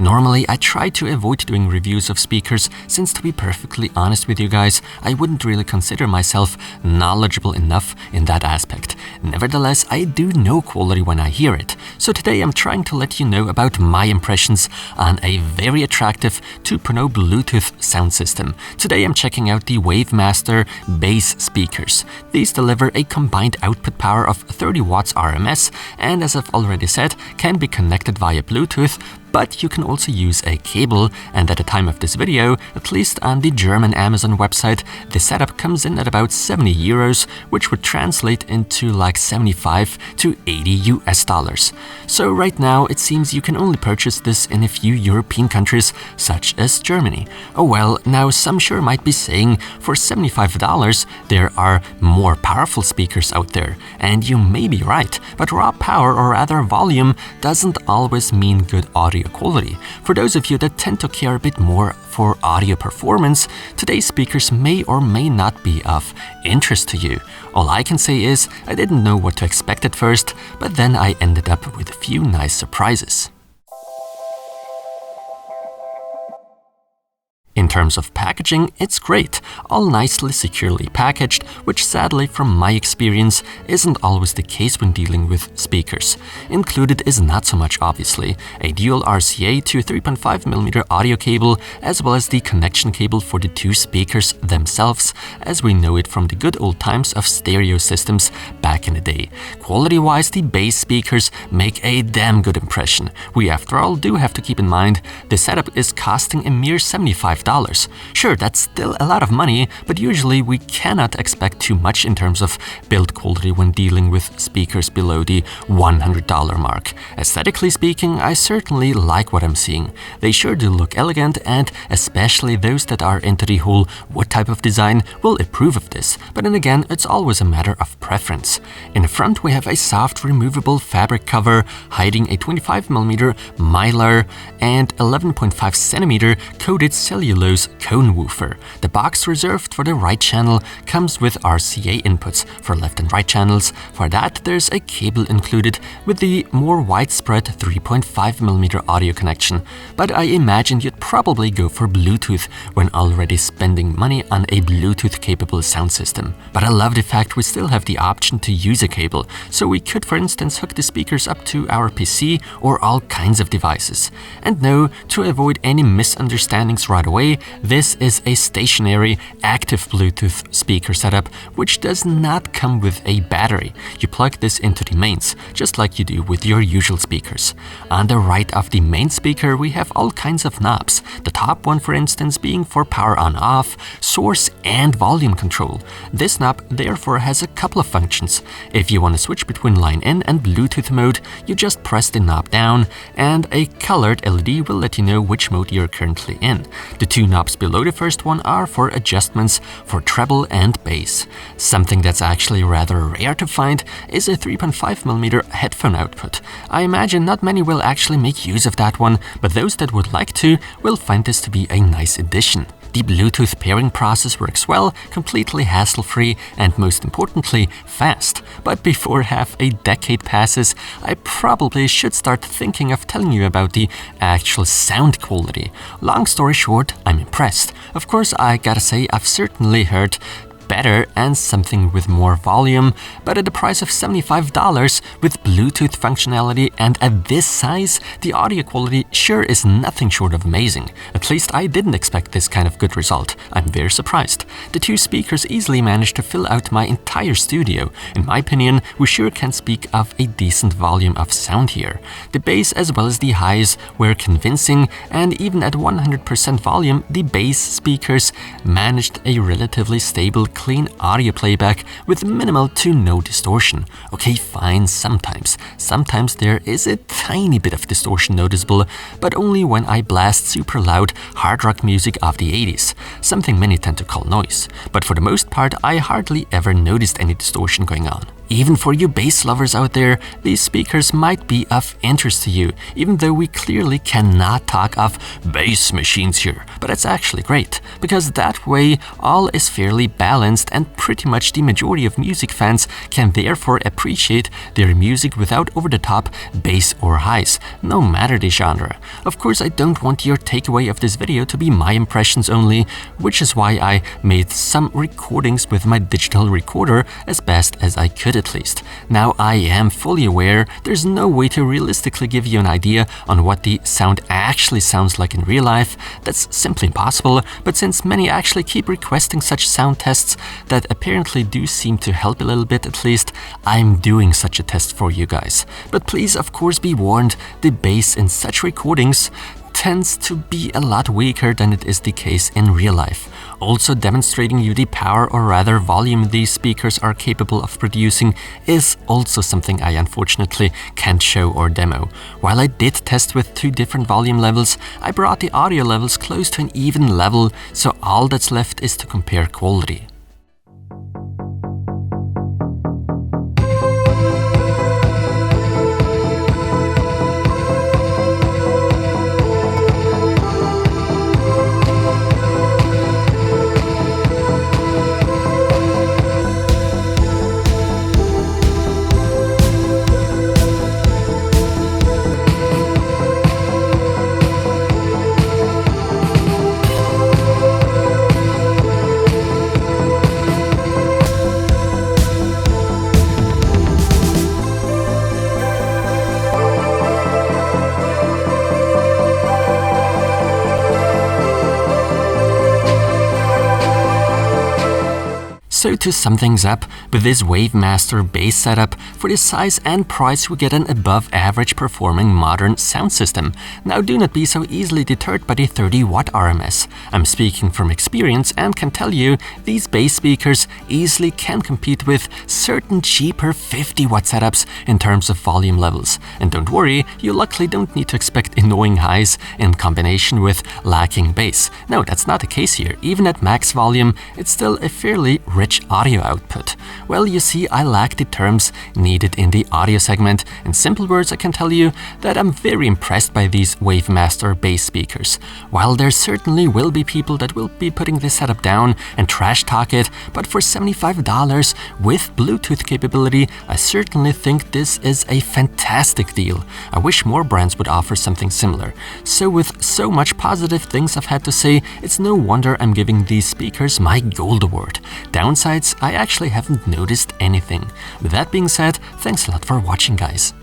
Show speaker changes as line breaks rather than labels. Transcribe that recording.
Normally, I try to avoid doing reviews of speakers since, to be perfectly honest with you guys, I wouldn't really consider myself knowledgeable enough in that aspect. Nevertheless, I do know quality when I hear it. So today I'm trying to let you know about my impressions on a very attractive 2.0 Bluetooth sound system. Today I'm checking out the wavemaster bass speakers. These deliver a combined output power of 30 watts RMS and, as I've already said, can be connected via Bluetooth, but you can also use a cable, and at the time of this video, at least on the German Amazon website, the setup comes in at about 70 euros, which would translate into like 75 to 80 US dollars. So right now, it seems you can only purchase this in a few European countries, such as Germany. Oh well, now some sure might be saying, for $75, there are more powerful speakers out there. And you may be right, but raw power, or rather volume, doesn't always mean good audio quality. For those of you that tend to care a bit more for audio performance, today's speakers may or may not be of interest to you. All I can say is, I didn't know what to expect at first, but then I ended up with a few nice surprises. In terms of packaging, it's great, all nicely securely packaged, which sadly from my experience isn't always the case when dealing with speakers. Included is not so much obviously, a dual RCA to 3.5mm audio cable, as well as the connection cable for the two speakers themselves, as we know it from the good old times of stereo systems back in the day. Quality-wise, the bass speakers make a damn good impression. We after all do have to keep in mind, the setup is costing a mere $75. Sure, that's still a lot of money, but usually we cannot expect too much in terms of build quality when dealing with speakers below the $100 mark. Aesthetically speaking, I certainly like what I'm seeing. They sure do look elegant, and especially those that are into the whole wood type of design will approve of this, but then again, it's always a matter of preference. In the front we have a soft removable fabric cover hiding a 25mm mylar and 11.5cm coated cellulose cone woofer. The box reserved for the right channel comes with RCA inputs for left and right channels. For that, there's a cable included with the more widespread 3.5mm audio connection. But I imagine you'd probably go for Bluetooth when already spending money on a Bluetooth-capable sound system. But I love the fact we still have the option to use a cable, so we could, for instance, hook the speakers up to our PC or all kinds of devices. And no, to avoid any misunderstandings right away, this is a stationary active Bluetooth speaker setup, which does not come with a battery. You plug this into the mains, just like you do with your usual speakers. On the right of the main speaker, we have all kinds of knobs. The top one, for instance, being for power on-off, source and volume control. This knob therefore has a couple of functions. If you want to switch between line in and Bluetooth mode, you just press the knob down, and a colored LED will let you know which mode you're currently in. The two knobs below the first one are for adjustments for treble and bass. Something that's actually rather rare to find is a 3.5mm headphone output. I imagine not many will actually make use of that one, but those that would like to will find this to be a nice addition. The Bluetooth pairing process works well, completely hassle-free, and most importantly, fast. But before half a decade passes, I probably should start thinking of telling you about the actual sound quality. Long story short, I'm impressed. Of course, I gotta say, I've certainly heard better and something with more volume, but at the price of $75 with Bluetooth functionality and at this size, the audio quality sure is nothing short of amazing. At least I didn't expect this kind of good result. I'm very surprised. The two speakers easily managed to fill out my entire studio. In my opinion, we sure can speak of a decent volume of sound here. The bass as well as the highs were convincing, and even at 100% volume, the bass speakers managed a relatively stable, clean audio playback with minimal to no distortion. Okay, fine, sometimes. Sometimes there is a tiny bit of distortion noticeable, but only when I blast super loud hard rock music of the 80s, something many tend to call noise. But for the most part, I hardly ever noticed any distortion going on. Even for you bass lovers out there, these speakers might be of interest to you, even though we clearly cannot talk of bass machines here. But it's actually great, because that way all is fairly balanced balanced, and pretty much the majority of music fans can therefore appreciate their music without over-the-top bass or highs, no matter the genre. Of course, I don't want your takeaway of this video to be my impressions only, which is why I made some recordings with my digital recorder as best as I could at least. Now, I am fully aware there's no way to realistically give you an idea on what the sound actually sounds like in real life. That's simply impossible, but since many actually keep requesting such sound tests that apparently do seem to help a little bit at least, I'm doing such a test for you guys. But please, of course, be warned, the bass in such recordings tends to be a lot weaker than it is the case in real life. Also, demonstrating you the power, or rather volume, these speakers are capable of producing is also something I unfortunately can't show or demo. While I did test with 2 different volume levels, I brought the audio levels close to an even level, so all that's left is to compare quality. So to sum things up, with this wavemaster bass setup, for the size and price we get an above average performing modern sound system. Now do not be so easily deterred by the 30 watt RMS. I'm speaking from experience and can tell you these bass speakers easily can compete with certain cheaper 50 watt setups in terms of volume levels. And don't worry, you luckily don't need to expect annoying highs in combination with lacking bass. No, that's not the case here. Even at max volume, it's still a fairly rich audio output. Well, you see, I lack the terms needed in the audio segment. In simple words, I can tell you that I'm very impressed by these wavemaster bass speakers. While there certainly will be people that will be putting this setup down and trash talk it, but for $75 with Bluetooth capability, I certainly think this is a fantastic deal. I wish more brands would offer something similar. So with so much positive things I've had to say, it's no wonder I'm giving these speakers my gold award. Downsides, I actually haven't noticed anything. With that being said, thanks a lot for watching, guys.